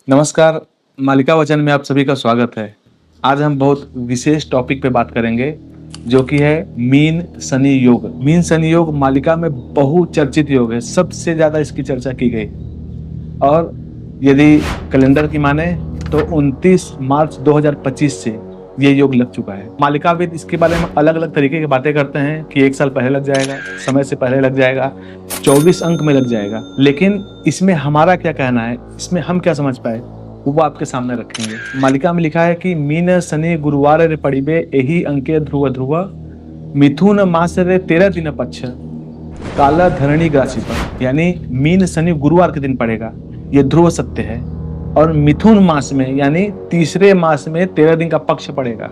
नमस्कार। मालिका वचन में आप सभी का स्वागत है। आज हम बहुत विशेष टॉपिक पे बात करेंगे जो कि है मीन शनि योग। मीन शनि योग मालिका में बहुचर्चित योग है, सबसे ज्यादा इसकी चर्चा की गई और यदि कैलेंडर की माने तो 29 मार्च 2025 से ये योग लग चुका है। मालिकाविद इसके बारे में अलग अलग तरीके की बातें करते हैं कि 1 साल पहले लग जाएगा, समय से पहले लग जाएगा, 24 अंक में लग जाएगा। लेकिन इसमें हमारा क्या कहना है, इसमें हम क्या समझ पाए वो आपके सामने रखेंगे। मालिका में लिखा है कि मीन शनि गुरुवार रे पड़िबे एही अंके ध्रुव ध्रुव मिथुन मास रे 13 दिन पक्ष काला धरणी ग्रासी पर, यानी मीन शनि गुरुवार के दिन पड़ेगा, ये ध्रुव सत्य है। और मिथुन मास में यानी तीसरे मास में 13 दिन का पक्ष पड़ेगा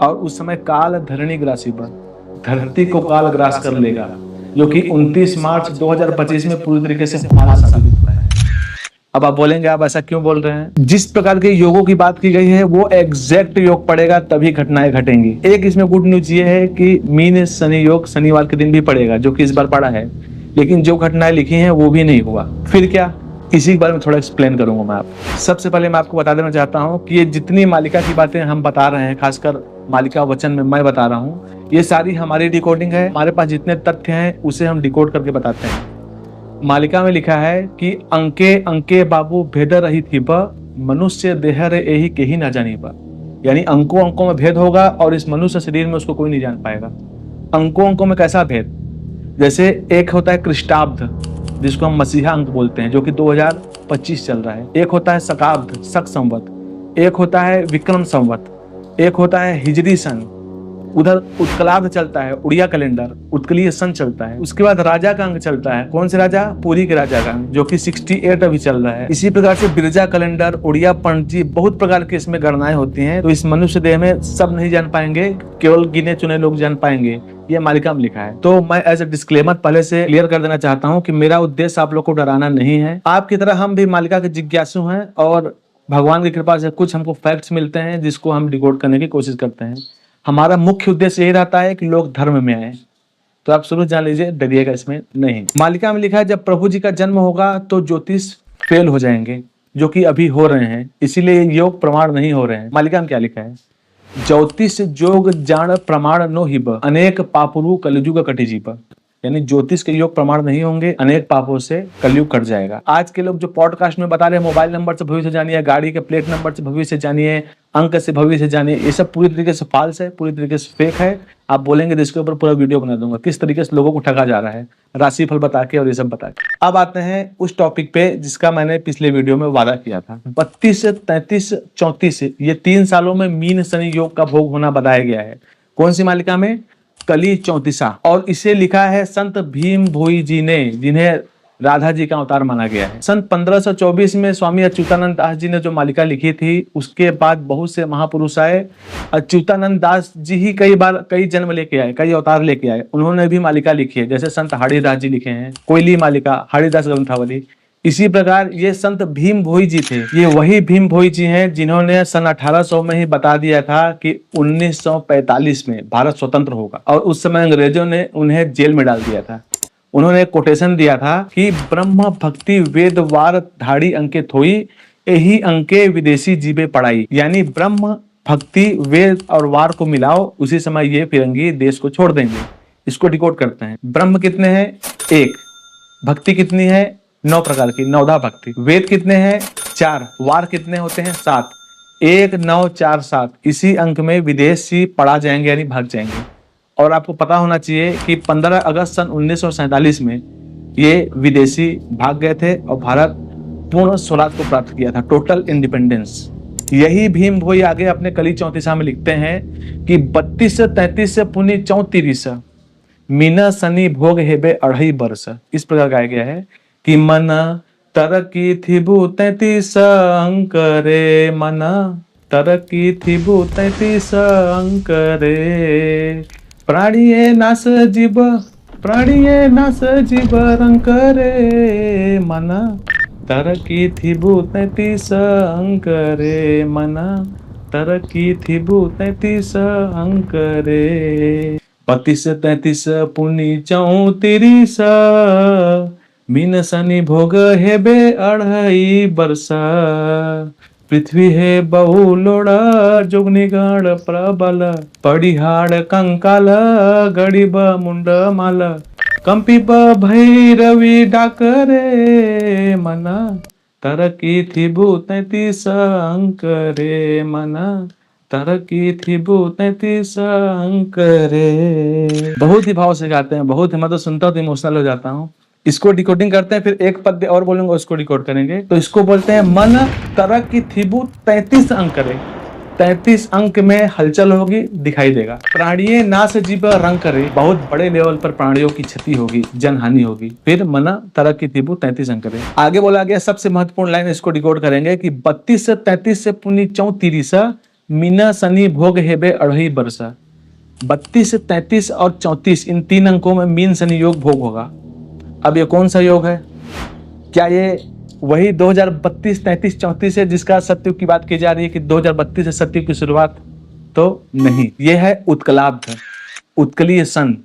और उस समय काल धरणी ग्रासी पर, धरती को काल ग्रास कर लेगा, जो कि 29 मार्च 2025 में पूरी तरीके से हमारा साबित हुआ है। अब आप बोलेंगे आप ऐसा क्यों बोल रहे हैं? जिस प्रकार के योगों की बात की गई है वो एग्जैक्ट योग पड़ेगा तभी घटनाएं घटेंगी। एक इसमें गुड न्यूज ये है कि मीन शनि योग शनिवार के दिन भी पड़ेगा, जो कि इस बार पड़ा है, लेकिन जो घटनाएं लिखी हैं वो भी नहीं हुआ। फिर क्या, इसी के बारे में थोड़ा एक्सप्लेन करूंगा मैं आपको। सबसे पहले मैं आपको बता देना चाहता हूं कि ये जितनी मालिका की बातें हम बता रहे हैं, खासकर मालिका वचन में मैं बता रहा हूं, ये सारी हमारी डिकोडिंग है। हमारे पास जितने तथ्य हैं उसे हम डिकोड करके बताते हैं। मालिका में लिखा है कि अंके अंके बाबू भेद रही थी मनुष्य देह रे यही के ही ना जानी पा, यानी अंकों अंकों में भेद होगा और इस मनुष्य शरीर में उसको कोई नहीं जान पाएगा। अंकों अंकों में कैसा भेद? जैसे एक होता है कृष्टाब्द, जिसको हम मसीहा अंक बोलते हैं, जो कि 2025 चल रहा है। एक होता है शकाब्द, शक संवत। एक होता है विक्रम संवत। एक होता है हिजरी सन। उधर उत्कलार्ध चलता है, उड़िया कैलेंडर, उत्कलीय सन चलता है। उसके बाद राजा का अंक चलता है। कौन से राजा? पुरी के राजा का अंक, जो कि 68 अभी चल रहा है। इसी प्रकार से बिरजा कैलेंडर, उड़िया पंजी, बहुत प्रकार की इसमें गणनाएं होती हैं। तो इस मनुष्य देह में सब नहीं जान पाएंगे, केवल गिने चुने लोग जान पाएंगे। ये मालिका में लिखा है। तो मैं एज ए डिस्क्लेमर पहले से क्लियर कर देना चाहता हूँ कि मेरा उद्देश्य आप लोग को डराना नहीं है। आपकी तरह हम भी मालिका के जिज्ञासु हैं और भगवान की कृपा से कुछ हमको फैक्ट्स मिलते हैं जिसको हम डिकोड करने की कोशिश करते हैं। हमारा मुख्य उद्देश्य यही रहता है कि लोग धर्म में आए। तो आप शुरू जान लीजिए, डरिएगा इसमें नहीं। मालिका में लिखा है जब प्रभु जी का जन्म होगा तो ज्योतिष फेल हो जाएंगे, जो कि अभी हो रहे हैं, इसीलिए योग प्रमाण नहीं हो रहे हैं। मालिका में क्या लिखा है? ज्योतिष जोग जान प्रमाण नो हिब अनेक पापुरु कलयुग कटि जीव, यानी ज्योतिष के योग प्रमाण नहीं होंगे, अनेक पापों से कलयुग कट जाएगा। आज के लोग जो पॉडकास्ट में बता रहे हैं मोबाइल नंबर से भविष्य जानिए, गाड़ी के प्लेट नंबर से भविष्य जानिए, अंक से भविष्य जानिए, ये सब पूरी तरीके से फाल्स है, पूरी तरीके से फेक है। आप बोलेंगे तो इसके ऊपर पूरा वीडियो बना दूंगा किस तरीके से लोगों को ठगा जा रहा है, राशिफल बता के और ये सब बता के। अब आते हैं उस टॉपिक पे जिसका मैंने पिछले वीडियो में वादा किया था। 32, 33, 34 ये 3 सालों में मीन शनि योग का भोग होना बताया गया है। कौन सी मालिका में? कली 34। और इसे लिखा है संत भीम भोई जी ने, जिन्हें राधा जी का अवतार माना गया है। सन 1524 में स्वामी अच्युतानंद दास जी ने जो मालिका लिखी थी, उसके बाद बहुत से महापुरुष आए। अच्युतानंद दास जी ही कई बार कई जन्म लेके आए, कई अवतार लेके आए, उन्होंने भी मालिका लिखी है। जैसे संत हरिदास जी लिखे हैं कोयली मालिका, हरिदास ग्रंथावली। इसी प्रकार ये संत भीम भोई जी थे, ये वही भीम भोई जी हैं जिन्होंने सन 1800 में ही बता दिया था कि 1945 में भारत स्वतंत्र होगा, और उस समय अंग्रेजों ने उन्हें जेल में डाल दिया था। उन्होंने एक कोटेशन दिया था कि ब्रह्म भक्ति वेद वार धाड़ी अंके थोई यही अंके विदेशी जीवे पढ़ाई, यानी ब्रह्म भक्ति वेद और वार को मिलाओ, उसी समय ये फिरंगी देश को छोड़ देंगे। इसको डिकोड करते हैं। ब्रह्म कितने हैं? 1। भक्ति कितनी है? 9 प्रकार की, 9धा भक्ति। वेद कितने हैं? 4। वार कितने होते हैं? 7। 1, 9, 4, 7 इसी अंक में विदेशी पढ़ा जाएंगे, यानी भाग जाएंगे। और आपको पता होना चाहिए कि 15 अगस्त सन 1947 में ये विदेशी भाग गए थे और भारत पूर्ण स्वराज को प्राप्त किया था, टोटल इंडिपेंडेंस। यही भीम भोई आगे अपने कली 34 में लिखते हैं कि 32, 33 पुनि 34 मीना शनि भोग हेबे 2.5 वर्ष। इस प्रकार गाया गया है कि मन तरकी थिबु 33 अंक रे, मन तरकी थिबु 33 अंक रे, प्राणिये नास जीव, प्राणिये नास जीव रंक रे, मन तरकी थिबु 33 अंक रे, मन तरकी थिबु 33 अंक रे, 32, 33 पुनि 34 मीन शनि भोग हेबे 2.5 वर्षा, पृथ्वी है बहुलोड़ा जोगनी गण प्रबल, पडिहाड़ कंकाल गड़ीब मुंड माल, कंपीब भैरवी डाकरे मना, तरकी थी भू 33 अंक रे मना, तरकी थी भू 33 अंक रे। बहुत ही भाव से गाते हैं, बहुत ही, मैं तो सुनता हूँ तो इमोशनल हो जाता हूँ। इसको डिकोडिंग करते हैं, फिर एक पद और बोलूंगा उसको डिकोड करेंगे। तो इसको बोलते हैं मन तरक की थिबु 33 अंक करे, 33 अंक में हलचल होगी, दिखाई देगा। प्राणिये नाश जीव रंग करे, बहुत बड़े लेवल पर प्राणियों की क्षति होगी, जनहानि होगी। फिर मना तरक की थिबु 33 अंक करे। आगे बोला गया सबसे महत्वपूर्ण लाइन, इसको डिकोड करेंगे कि 32 से 33 से पुनि 34 मीना शनि भोग हेबे 2.5 वर्षा। 32 से 33 और 34 इन 3 अंकों में मीन शनि योग भोग होगा। अब ये कौन सा योग है? क्या ये वही 2032, 33, 34 है जिसका सतयुग की बात की जा रही है कि 2032 से सतयुग की शुरुआत? तो नहीं, ये है उत्कलाब्ध, उत्कलीय सन,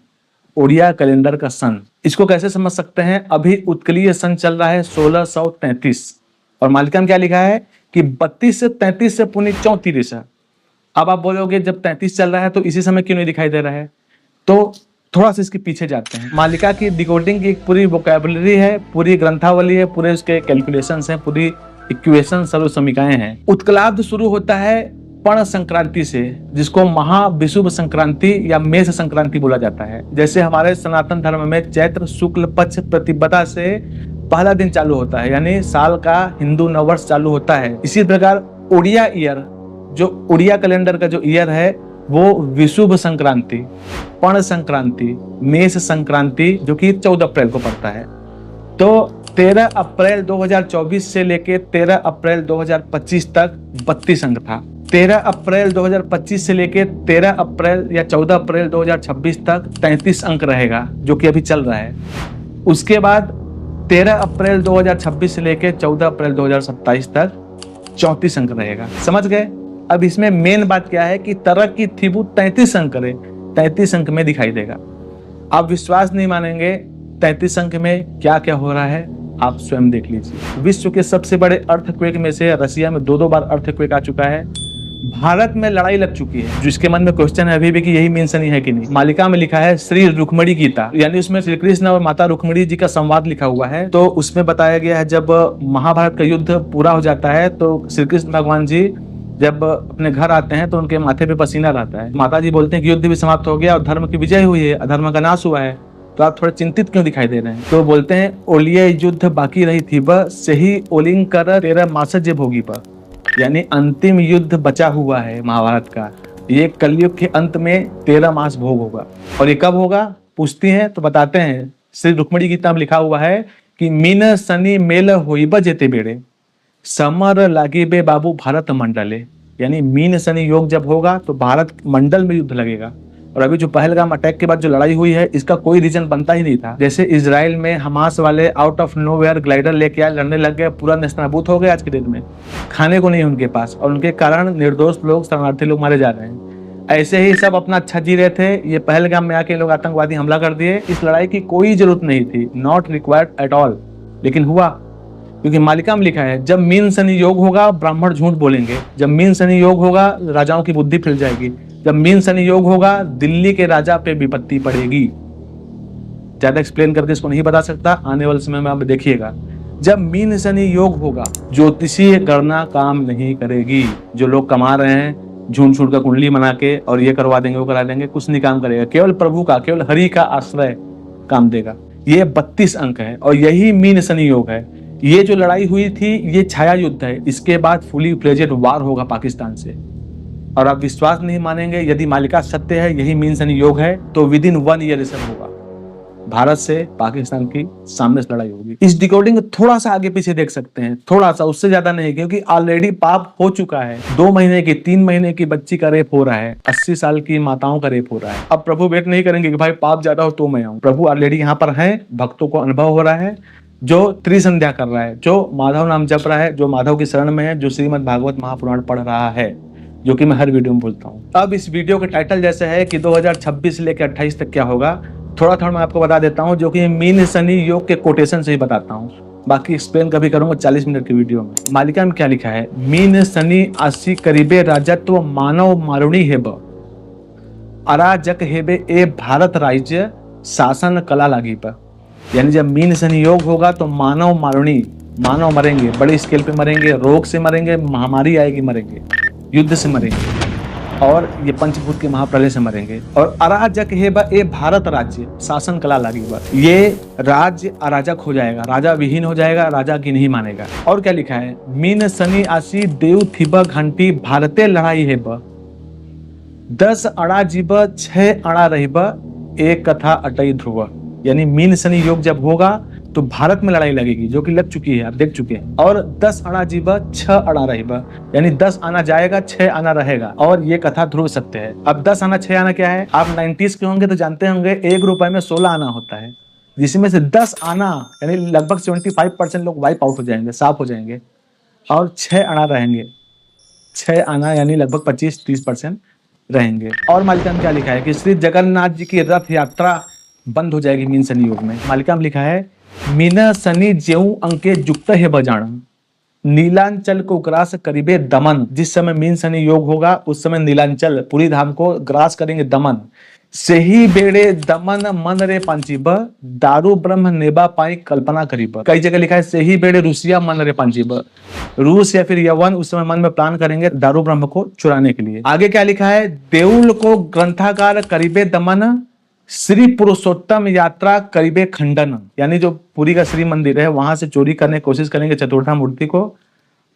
ओडिया कैलेंडर का सन। इसको कैसे समझ सकते हैं? अभी उत्कलीय सन चल रहा है 1633 और मालिका में क्या लिखा है कि 32 से 33 से पुनि 34 है। अब आप बोलोगे जब 33 चल रहा है तो इसी समय क्यों नहीं दिखाई दे रहा है? तो थोड़ा सा इसके पीछे जाते हैं। मालिका की डिकोडिंग की एक पूरी वोकैबुलरी है, पूरी ग्रंथावली है, पूरे उसके कैलकुलेशंस हैं, पूरी इक्वेशन सर्व समीकाएं हैं। उत्कलाब्ध शुरू होता है पण संक्रांति से, जिसको महाविषुव संक्रांति या मेष संक्रांति बोला जाता है। जैसे हमारे सनातन धर्म में चैत्र शुक्ल पक्ष प्रतिपदा से पहला दिन चालू होता है, यानी साल का हिंदू नववर्ष चालू होता है। इसी प्रकार उड़िया ईयर, जो उड़िया कैलेंडर का जो ईयर है वो विषुव संक्रांति, पण संक्रांति, मेष संक्रांति जो कि 14 अप्रैल को पड़ता है। तो 13 अप्रैल 2024 से लेके 13 अप्रैल 2025 तक 32 अंक था। 13 अप्रैल 2025 से लेके 13 अप्रैल या 14 अप्रैल 2026 तक 33 अंक रहेगा, जो कि अभी चल रहा है। उसके बाद 13 अप्रैल 2026 से लेके 14 अप्रैल 2027 तक 34 अंक रहेगा। समझ गए? अब इसमें मेन बात क्या है कि तरक की थिबु 33 अंक करे, 33 अंक में दिखाई देगा। आप विश्वास नहीं मानेंगे 33 अंक में क्या क्या हो रहा है, आप स्वयं देख लीजिए। विश्व के सबसे बड़े अर्थक्वेक में से रसिया में 2 बार अर्थक्वेक आ चुका है। भारत में लड़ाई लग चुकी है। जिसके मन में क्वेश्चन है अभी भी कि यही मेंशन है कि नहीं, मालिका में लिखा है श्री रुक्मिणी गीता, यानी उसमें श्री कृष्ण और माता रुक्मिणी जी का संवाद लिखा हुआ है। तो उसमें बताया गया है जब महाभारत का युद्ध पूरा हो जाता है तो श्री कृष्ण भगवान जी जब अपने घर आते हैं तो उनके माथे पे पसीना रहता है। माता जी बोलते हैं कि युद्ध भी समाप्त हो गया और धर्म की विजय हुई है, अधर्म का नाश हुआ है, तो आप थोड़े चिंतित क्यों दिखाई दे रहे हैं? तो बोलते हैं ओलिये युद्ध बाकी रही थी ब सही ओलिंग कर 13 मासज भोगी पर, यानी अंतिम युद्ध बचा हुआ है महाभारत का। ये कलयुग के अंत में 13 मास भोग होगा। और ये कब होगा पूछती हैं तो बताते हैं, श्री रुक्मिणी गीता में लिखा हुआ है कि मीन शनि मेल होइब जेते बेड़े, समर लागी बे बाबू भारत मंडले, यानी मीन शनि योग जब होगा तो भारत मंडल में युद्ध लगेगा। और अभी जो पहलगाम अटैक के बाद जो लड़ाई हुई है इसका कोई रीजन बनता ही नहीं था। जैसे इजराइल में हमास वाले आउट ऑफ नोवेयर ग्लाइडर लेके आए, लड़ने लग गए, पूरा नेस्तनाबूत हो गए आज के दिन में, खाने को नहीं उनके पास, और उनके कारण निर्दोष लोग, शरणार्थी लोग मारे जा रहे हैं। ऐसे ही सब अपना अच्छा जी रहे थे, ये पहलगाम में आके लोग आतंकवादी हमला कर दिए। इस लड़ाई की कोई जरूरत नहीं थी, नॉट रिक्वायर्ड एट ऑल, लेकिन हुआ क्योंकि मालिका में लिखा है जब मीन शनि योग होगा ब्राह्मण झूठ बोलेंगे, जब मीन शनि योग होगा राजाओं की बुद्धि फिर जाएगी, जब मीन शनि योग होगा दिल्ली के राजा पे विपत्ति पड़ेगी। ज्यादा एक्सप्लेन करके इसको नहीं बता सकता, आने वाले समय में आप देखिएगा। जब मीन शनि योग होगा ज्योतिषीय गणना काम नहीं करेगी। जो लोग कमा रहे हैं झूठ झूठ का कुंडली बना के और ये करवा देंगे वो करा देंगे, कुछ नहीं काम करेगा। केवल प्रभु का, केवल हरि का आश्रय काम देगा। ये 32 अंक है और यही मीन शनि योग है। ये जो लड़ाई हुई थी ये छाया युद्ध है, इसके बाद फुली फ्लेजेड वार होगा पाकिस्तान से। और आप विश्वास नहीं मानेंगे, यदि मालिका सत्य है, यही मीन शनि योग है, तो विद इन 1 ईयर ऐसा होगा, भारत से पाकिस्तान की सामने से लड़ाई होगी। इस डिकोडिंग थोड़ा सा आगे पीछे देख सकते हैं, थोड़ा सा, उससे ज्यादा नहीं, क्योंकि ऑलरेडी पाप हो चुका है। 2 महीने की 3 महीने की बच्ची का रेप हो रहा है, 80 साल की माताओं का रेप हो रहा है। अब प्रभु वेट नहीं करेंगे कि भाई पाप ज्यादा हो तो मैं आऊं। प्रभु ऑलरेडी यहाँ पर है, भक्तों को अनुभव हो रहा है, जो त्रिसंध्या कर रहा है, जो माधव नाम जप रहा है, जो माधव की शरण में है, जो श्रीमद् भागवत महापुराण पढ़ रहा है, जो कि मैं हर वीडियो में बोलता हूँ। अब इस वीडियो का टाइटल जैसे है कि 2026 से लेकर 28 तक क्या होगा, थोड़ा थोड़ा मैं आपको बता देता हूँ, जो कि मीन शनि योग के कोटेशन से ही बताता हूँ, बाकी एक्सप्लेन कभी करूंगा 40 मिनट की वीडियो में। मालिका में क्या लिखा है, मीन शनि आशी करीबे राजत्व मानव मारुणी हेब, अराजक हेबे ए भारत राज्य शासन कला लागी पर। यानी जब मीन शनि योग होगा तो मानव मारुणी, मानव मरेंगे, बड़े स्केल पे मरेंगे, रोग से मरेंगे, महामारी आएगी मरेंगे, युद्ध से मरेंगे, और ये पंचभूत के महाप्रलय से मरेंगे। और अराजक हेबा ए भारत राज्य शासन कला लागी बा, ये राज्य अराजक हो जाएगा, राजा विहीन हो जाएगा, राजा की नहीं मानेगा। और क्या लिखा है, मीन शनि आशी देव थिबा घंटी भारते लड़ाई हेबा, 10 अड़ा जीबा 6 अड़ा रहीबा एक कथा अटई ध्रुव। यानी मीन शनि योग जब होगा तो भारत में लड़ाई लगेगी, जो कि लग चुकी है, आप देख चुके हैं। और 10 अड़ा जीबा 6 अड़ा रहेगा, यानी 10 आना जाएगा 6 आना रहेगा, और ये कथा ध्रुव सत्य है। अब 10 आना 6 आना क्या है, आप 90s के होंगे तो जानते होंगे 1 रुपए में 16 आना होता है, जिसमें से 10 आना यानी लगभग 75% लोग वाइप आउट हो जाएंगे, साफ हो जाएंगे, और 6 आना रहेंगे, 6 आना यानी लगभग 25-30% रहेंगे। और मालिका में क्या लिखा है कि श्री जगन्नाथ जी की रथ यात्रा बंद हो जाएगी मीन शनि योग में। मालिका में लिखा है, मीना शनि जेऊ अंके जुक्त है बजाण, नीलांचल को ग्रास करीबे दमन। जिस समय मीन शनि योग होगा उस समय नीलांचल पूरी धाम को ग्रास करेंगे दमन। सही बेड़े दमन मन रे पांचीब, दारू ब्रह्म नेबा पाई कल्पना करीब। कई जगह लिखा है सही बेड़े रूसिया मन रे पांचीब, रूस या फिर यवन उस समय मन में प्लान करेंगे दारू ब्रह्म को चुराने के लिए। आगे क्या लिखा है, देउल को ग्रंथाकार करीबे दमन, श्री पुरुषोत्तम यात्रा करीबे खंडन। यानी जो पुरी का श्री मंदिर है वहां से चोरी करने की कोशिश करेंगे चतुर्था मूर्ति को।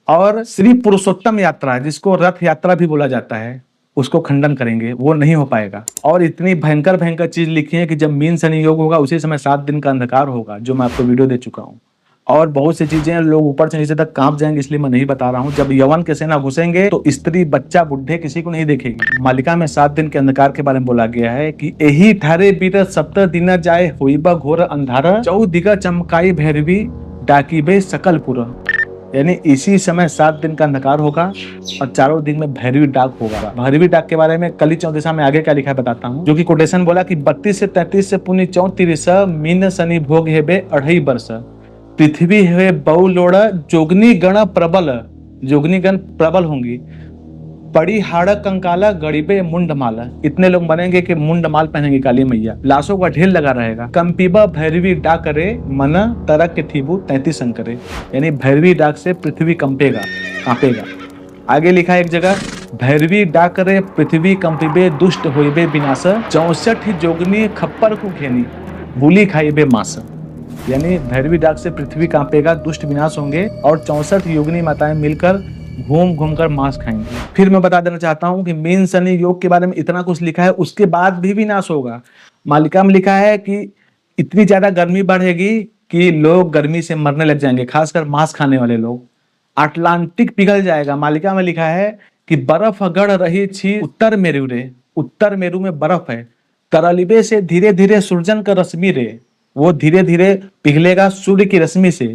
और श्री पुरुषोत्तम यात्रा जिसको रथ यात्रा भी बोला जाता है उसको खंडन करेंगे, वो नहीं हो पाएगा। और इतनी भयंकर भयंकर चीज लिखी है कि जब मीन शनि योग होगा उसी समय 7 दिन का अंधकार होगा, जो मैं आपको वीडियो दे चुका हूँ। और बहुत सी चीजें लोग ऊपर से नीचे तक कांप जाएंगे, इसलिए मैं नहीं बता रहा हूँ। जब यवन के सेना घुसेंगे तो स्त्री बच्चा बुढ़े किसी को नहीं देखेगी। मालिका में 7 दिन के अंधकार के बारे में बोला गया है कि एही ठारे बीर 7 दिन जाए होइबा घोर अंधारा, 14 दिगा चमकाई भैरवी डाकीबे सकलपुर। यानी इसी समय 7 दिन का अंधकार होगा और चारों दिन में भैरवी डाक होगा। भैरवी डाक के बारे में कली 14 में आगे क्या लिखा है बताता हूँ, जो कि कोटेशन बोला कि 32 से 33 से पुण्य 34 मीन शनि भोग हेबे 2.5 वर्ष, पृथ्वी है बहु लोड़ा, जोगनी गण प्रबल, जोगनी गण प्रबल होंगी, पड़ी हाड़ कंकाला गरीबे मुंड माला। इतने लोग बनेंगे कि मुंड माल पहनेंगे काली मैया, लाशों का ढेर लगा रहेगा। कंपीबा भैरवी डाक करे मन तरक के थीबू 33 अंकरे। यानी भैरवी डाक से पृथ्वी कंपेगा, कांपेगा। आगे लिखा है एक जगह, भैरवी डाक करे पृथ्वी कंपिबे दुष्ट होइबे विनाश, 64 जोगनी खप्पर को खेनी भूली खाइबे मास। यानी भैरवी डाक से पृथ्वी कांपेगा, दुष्ट विनाश होंगे, और 64 योगिनी माताएं मिलकर घूम घूम कर मांस खाएंगे। फिर मैं बता देना चाहता हूं कि मीन शनि योग के बारे में इतना कुछ लिखा है, उसके बाद भी विनाश होगा। मालिका में लिखा है कि इतनी ज्यादा गर्मी बढ़ेगी कि लोग गर्मी से मरने लग जाएंगे, खासकर मांस खाने वाले लोग। अटलांटिक पिघल जाएगा। मालिका में लिखा है कि बर्फ गढ़ रही थी उत्तर मेरू रे, उत्तर मेरू में बर्फ है, तरलिबे से धीरे धीरे सूर्यन का रश्मि रे, वो धीरे धीरे पिघलेगा सूर्य की रश्मि से।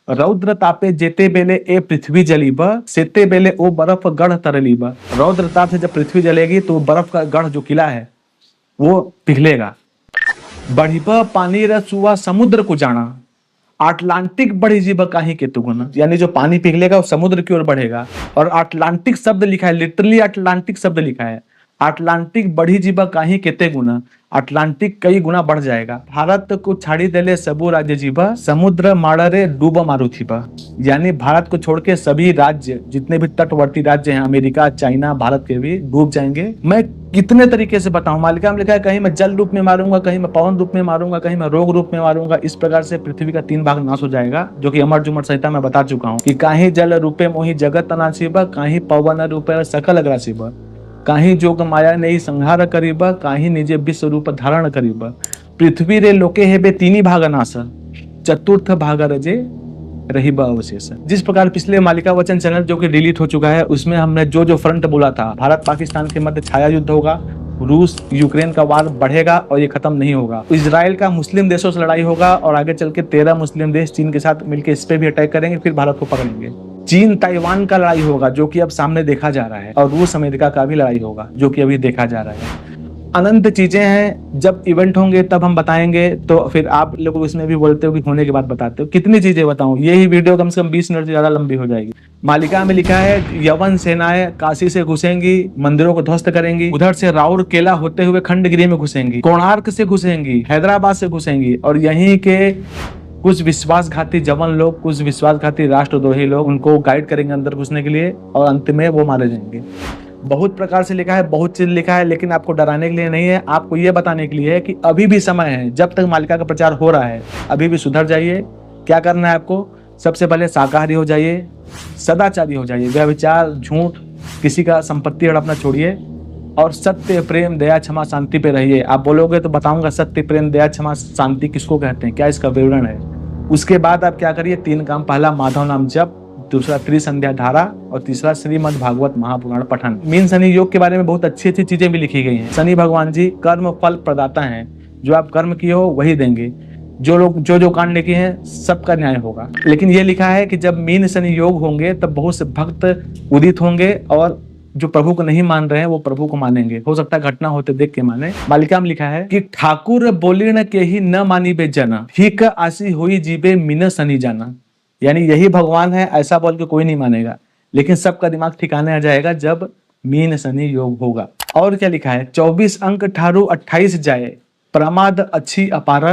रौद्र तापे जेते बेले ए पृथ्वी जलीब, सेते बेले ओ बर्फ गढ़ तरलीब। रौद्र ताप से जब पृथ्वी जलेगी तो बर्फ का गढ़ जो किला है वो पिघलेगा। बढ़िबा पानी रसुआ समुद्र को जाना, अटलांटिक बढ़ी जीव काही के तुगुना। यानी जो पानी पिघलेगा वो समुद्र की ओर बढ़ेगा। और अटलांटिक शब्द लिखा है, लिटरली अटलांटिक शब्द लिखा है। अटलांटिक बढ़ी जीवा काही केते गुना, अटलांटिक कई गुना बढ़ जाएगा। भारत को छाड़ी देले सबू राज्य जीवा, समुद्र माड़रे डूब मारू थीबा। यानी भारत को छोड़ के सभी राज्य, जितने भी तटवर्ती राज्य हैं, अमेरिका, चाइना, भारत के भी डूब जाएंगे। मैं कितने तरीके से बताऊं, मालिका में लिखा है कहीं मैं जल रूप में मारूंगा, कहीं मैं पवन रूप में मारूंगा, कहीं मैं रोग रूप में मारूंगा। इस प्रकार से पृथ्वी का 3 भाग नाश हो जाएगा, जो कि अमर जुमर संहिता में बता चुका हूँ कि काहीं जल रूपे मोहि जगत नाशिबा, काहीं पवन रूपे सकल अग्रासिबा, काहीं जोग माया नहीं संहार करीबा, काहीं निजे विश्व रूप धारण करीबा। पृथ्वी रे लोके हेबे 3 भाग नाश, चतुर्थ भाग रजे रहीबा अवशेष। जिस प्रकार पिछले मालिका वचन चैनल जो कि डिलीट हो चुका है, उसमें हमने जो जो फ्रंट बोला था, भारत पाकिस्तान के मध्य छाया युद्ध होगा, रूस यूक्रेन का वार बढ़ेगा और ये खत्म नहीं होगा। इजराइल का मुस्लिम देशों से लड़ाई होगा और आगे चल के 13 मुस्लिम देश चीन के साथ मिलकर इस पे भी अटैक करेंगे, फिर भारत को पकड़ेंगे। चीन ताइवान का लड़ाई होगा जो कि अब सामने देखा जा रहा है, और रूस अमेरिका का भी लड़ाई होगा जो कि अभी देखा जा रहा है। अनंत चीजें हैं, जब इवेंट होंगे तब हम बताएंगे। तो फिर आप लोग इसमें भी बोलते हो कि होने के बाद बताते हो, कितनी चीजें बताऊं, यही वीडियो कम से कम 20 मिनट से ज्यादा लंबी हो जाएगी। मालिका में लिखा है यवन सेनाएं काशी से घुसेंगी, मंदिरों को ध्वस्त करेंगी, उधर से राउर केला होते हुए खंडगिरी में घुसेंगी, कोणार्क से घुसेंगी, हैदराबाद से घुसेंगी, और यहीं के कुछ विश्वासघाती जवान लोग, कुछ विश्वासघाती राष्ट्रद्रोही लोग उनको गाइड करेंगे अंदर घुसने के लिए, और अंत में वो मारे जाएंगे। बहुत प्रकार से लिखा है, बहुत चीज लिखा है, लेकिन आपको डराने के लिए नहीं है, आपको ये बताने के लिए है कि अभी भी समय है, जब तक मालिका का प्रचार हो रहा है अभी भी सुधर जाइए। क्या करना है आपको? सबसे पहले शाकाहारी हो जाइए, सदाचारी हो जाइए, व्यभिचार, झूठ, किसी का संपत्ति हड़पना छोड़िए, और सत्य, प्रेम, दया, क्षमा, शांति पे रहिए। आप बोलोगे तो बताऊंगा सत्य, प्रेम, दया, क्षमा, शांति किसको कहते हैं, क्या इसका विवरण है। उसके बाद आप क्या करिए, 3 काम। पहला माधव नाम जप, दूसरा त्रिसंध्या धारा, और तीसरा श्रीमद् भागवत महापुराण पठन। मीन शनि योग के बारे में बहुत अच्छी अच्छी चीजें भी लिखी गई हैं। शनि भगवान जी कर्म फल प्रदाता हैं, जो आप कर्म किए हो वही देंगे, जो लोग जो कांड लिखे हैं सबका न्याय होगा। लेकिन ये लिखा है कि जब मीन शनि योग होंगे तब बहुत से भक्त उदित होंगे, और जो प्रभु को नहीं मान रहे हैं वो प्रभु को मानेंगे। हो सकता है घटना होते देख के माने। मालिका में लिखा है कि ठाकुर बोलिण के ही न मानी बे जना, ठीक आसी हुई जीबे मीन शनि जाना। यानी यही भगवान है ऐसा बोल के कोई नहीं मानेगा, लेकिन सबका दिमाग ठिकाने आ जाएगा जब मीन शनि योग होगा। और क्या लिखा है, 24 अंक ठारू 28 जाए, प्रमाद अच्छी अपार,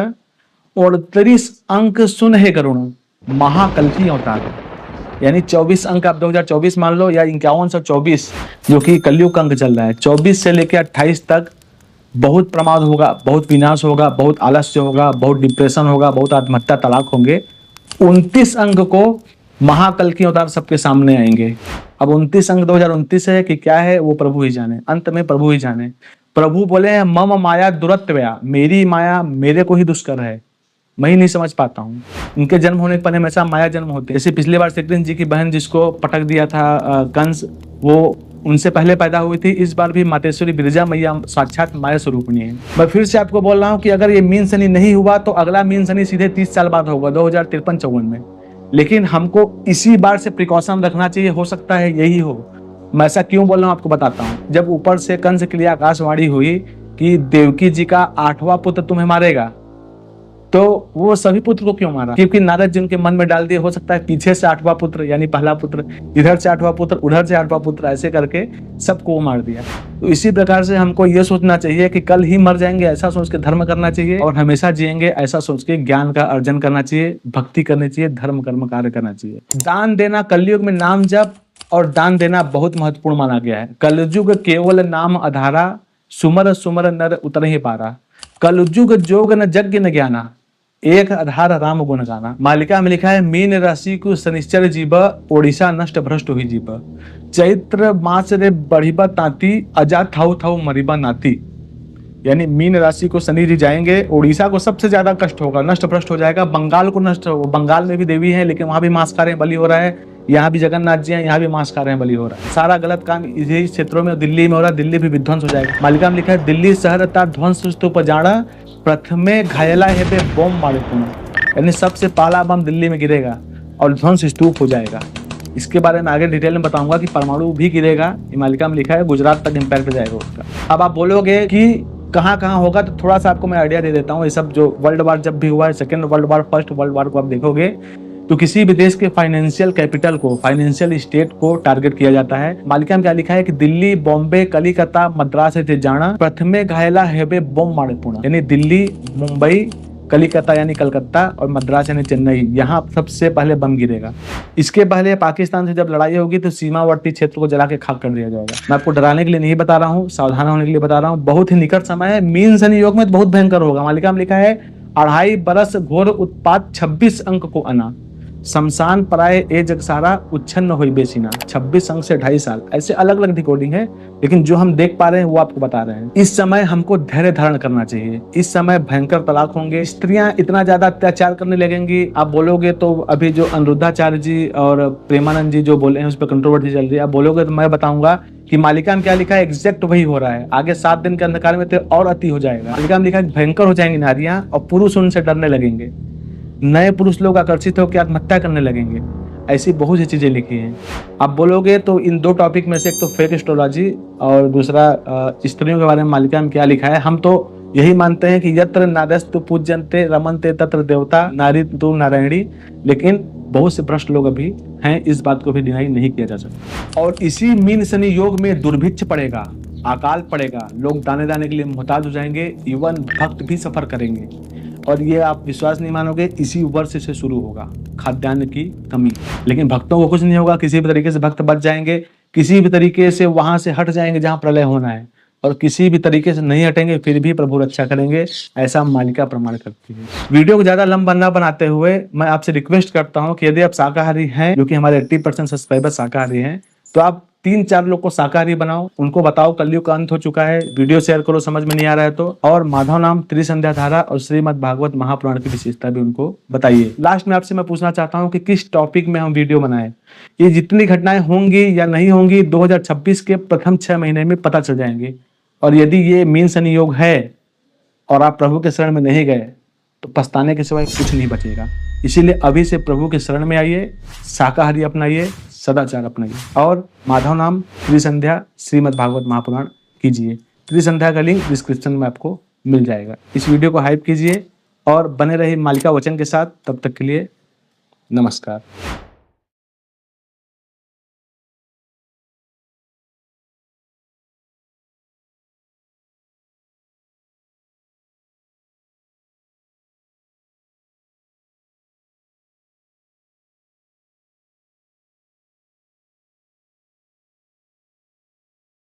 और 30 अंक सुन है करुण, महाकल्कि अवतार। यानी 24 अंक आप 2024 मान लो, या 5124 जो कि कलयुग का अंक चल रहा है, 24 से लेकर 28 तक बहुत प्रमाद होगा, बहुत विनाश होगा, बहुत आलस्य होगा, बहुत डिप्रेशन होगा, बहुत आत्महत्या, तलाक होंगे। 29 अंक को महाकल्कि अवतार सबके सामने आएंगे। अब 29 अंक 2029 है कि क्या है वो प्रभु ही जाने, अंत में प्रभु ही जाने। प्रभु बोले मम माया दुरत्वया, मेरी माया मेरे को ही दुष्कर है, मैं ही नहीं समझ पाता हूँ। उनके जन्म होने पर हमेशा माया जन्म होते हैं। जैसे पिछली बार श्री कृष्ण जी की बहन जिसको पटक दिया था कंस, वो उनसे पहले पैदा हुई थी। इस बार भी मातेश्वरी बिरजा मैया साक्षात माया स्वरूपिणी है। मैं फिर से आपको बोल रहा हूँ कि अगर ये मीन शनि नहीं हुआ तो अगला मीन शनि सीधे 30 साल बाद होगा, 2053-54 में। लेकिन हमको इसी बार से प्रिकॉशन रखना चाहिए, हो सकता है यही हो। मैं ऐसा क्यों बोल रहा हूँ आपको बताता हूँ। जब ऊपर से कंस के लिए आकाशवाणी हुई कि देवकी जी का 8वां पुत्र तुम्हें मारेगा, तो वो सभी पुत्र को क्यों मारा? क्योंकि नारद जी उनके मन में डाल दिए, हो सकता है पीछे से 8वां पुत्र यानी पहला पुत्र, इधर से 8वां पुत्र, उधर से 8वां पुत्र, ऐसे करके सबको वो मार दिया। तो इसी प्रकार से हमको ये सोचना चाहिए कि कल ही मर जाएंगे ऐसा सोच के धर्म करना चाहिए, और हमेशा जिएंगे ऐसा सोच के ज्ञान का अर्जन करना चाहिए, भक्ति करनी चाहिए, धर्म कर्म कार्य करना चाहिए। दान देना कलयुग में नाम जप और दान देना बहुत महत्वपूर्ण माना गया है। कलयुग केवल नाम आधारा, सुमर सुमर नर उतर ही पारा। कलयुग जोग न यज्ञ न ज्ञाना, एक आधार राम गुण गाना। मालिका में लिखा है मीन राशि को शनिश्चर जीव, ओडिशा नष्ट भ्रष्ट हुई जीव। चैत्र मास रे बढ़िबा तांती, अजा थाउ थाउ मरिबा नाती। यानी मीन राशि को शनि जी जाएंगे, ओडिशा को सबसे ज्यादा कष्ट होगा, नष्ट भ्रष्ट हो जाएगा। बंगाल को नष्ट, बंगाल में भी देवी है लेकिन वहां भी मांस खा रहे हैं, बलि हो रहा है। यहाँ भी जगन्नाथ जी हैं, यहाँ भी मांस खा रहे हैं, बलि हो रहा है। सारा गलत काम इसी क्षेत्रों में, दिल्ली में हो रहा है, दिल्ली भी विध्वंस हो जाएगा। मालिका में लिखा है दिल्ली शहर ता ध्वंस स्तूप जाना, प्रथमे घायला है पे बम मारे पुनः। यानी सबसे पहला बम दिल्ली में गिरेगा और ध्वंस स्तूप हो जाएगा। इसके बारे में आगे डिटेल में बताऊंगा कि परमाणु भी गिरेगा। मालिका में लिखा है गुजरात तक इम्पैक्ट जाएगा उसका। अब आप बोलोगे कि कहाँ कहाँ होगा, तो थोड़ा सा आपको मैं आइडिया दे देता हूँ। ये सब जो वर्ल्ड वार जब भी हुआ है, second world war, first world war को आप देखोगे तो किसी भी देश के फाइनेंशियल कैपिटल को, फाइनेंशियल स्टेट को टारगेट किया जाता है। मालिका में क्या लिखा है कि दिल्ली, बॉम्बे, कलिकता, मद्रास से जाना, प्रथमे घायला हेबे बम मारे पुणे। यानी दिल्ली, मुंबई, कलिकता यानी कलकत्ता, और मद्रास यानी चेन्नई, यहाँ सबसे पहले बम गिरेगा। इसके पहले पाकिस्तान से जब लड़ाई होगी तो सीमावर्ती क्षेत्र को जला के खाक कर दिया जाएगा। मैं आपको डराने के लिए नहीं बता रहा हूँ, सावधान होने के लिए बता रहा हूँ। बहुत ही निकट समय है, मीन शनि योग में तो बहुत भयंकर होगा। मालिका में लिखा है 2.5 बरस घोर उत्पात, 26 अंक को अना, शमशान पराए ए जग सारा, उच्छन्न होई बेसीना। 26 अंक से 2.5 साल, ऐसे अलग अलग डिकोडिंग है, लेकिन जो हम देख पा रहे हैं वो आपको बता रहे हैं। इस समय हमको धैर्य धारण करना चाहिए। इस समय भयंकर तलाक होंगे, स्त्रियां इतना ज्यादा अत्याचार करने लगेंगी। आप बोलोगे तो अभी जो अनिरुद्धाचार्य जी और प्रेमानंद जी जो बोले हैं उस पर कंट्रोवर्सी चल रही है। आप बोलोगे तो मैं बताऊंगा कि मालिका में क्या लिखा है, एग्जैक्ट वही हो रहा है। आगे 7 दिन के अंधकार में तो और अति हो जाएगा। मालिका में लिखा है भयंकर हो जाएंगी नारियां और पुरुष उनसे डरने लगेंगे। नए पुरुष लोग आकर्षित होकर आत्महत्या करने लगेंगे। ऐसी बहुत सी चीजें लिखी हैं। आप बोलोगे तो इन दो टॉपिक में से एक तो फेक एस्ट्रोलॉजी और दूसरा स्त्रियों के बारे में मालिका में क्या लिखा है। हम तो यही मानते हैं कि यत्र नादस्तु पूज्यन्ते रमन्ते तत्र देवता नारी तु नारायणी, लेकिन बहुत से भ्रष्ट लोग अभी हैं, इस बात को भी डिनाई नहीं किया जा सकता। और इसी मीन शनि योग में दुर्भिक्ष पड़ेगा, अकाल पड़ेगा, लोग दाने दाने के लिए मोहताज हो जाएंगे, इवन भक्त भी सफर करेंगे। और ये आप विश्वास नहीं मानोगे, इसी वर्ष से शुरू होगा खाद्यान्न की कमी। लेकिन भक्तों को कुछ नहीं होगा, किसी भी तरीके से भक्त बच जाएंगे, किसी भी तरीके से वहां से हट जाएंगे जहां प्रलय होना है, और किसी भी तरीके से नहीं हटेंगे फिर भी प्रभु रक्षा करेंगे, ऐसा मालिका प्रमाण करती है। वीडियो को ज्यादा लंबा न बनाते हुए मैं आपसे रिक्वेस्ट करता हूं कि यदि आप शाकाहारी हैं, जो कि हमारे 80% सब्सक्राइबर शाकाहारी हैं, तो आप 3-4 लोग को शाकाहारी बनाओ, उनको बताओ कलयुग का अंत हो चुका है, वीडियो शेयर करो समझ में नहीं आ रहा है तो, और माधव नाम, त्रिसंध्या धारा और श्रीमद् भागवत महापुराण की विशेषता भी उनको बताइए। लास्ट में आपसे मैं पूछना चाहता हूं कि किस टॉपिक में हम वीडियो बनाएं। ये जितनी घटनाएं होंगी या नहीं होंगी 2026 के प्रथम 6 महीने में पता चल जाएंगे। और यदि ये मीन शनि योग है और आप प्रभु के शरण में नहीं गए तो पछताने के सिवाय कुछ नहीं बचेगा। इसीलिए अभी से प्रभु के शरण में आइए, शाकाहारी अपनाइए, सदाचार अपनाइए और माधव नाम, त्रिसंध्या, श्रीमद् भागवत महापुराण कीजिए। त्रिसंध्या का लिंक डिस्क्रिप्शन में आपको मिल जाएगा। इस वीडियो को हाइप कीजिए और बने रहिए मालिका वचन के साथ। तब तक के लिए नमस्कार।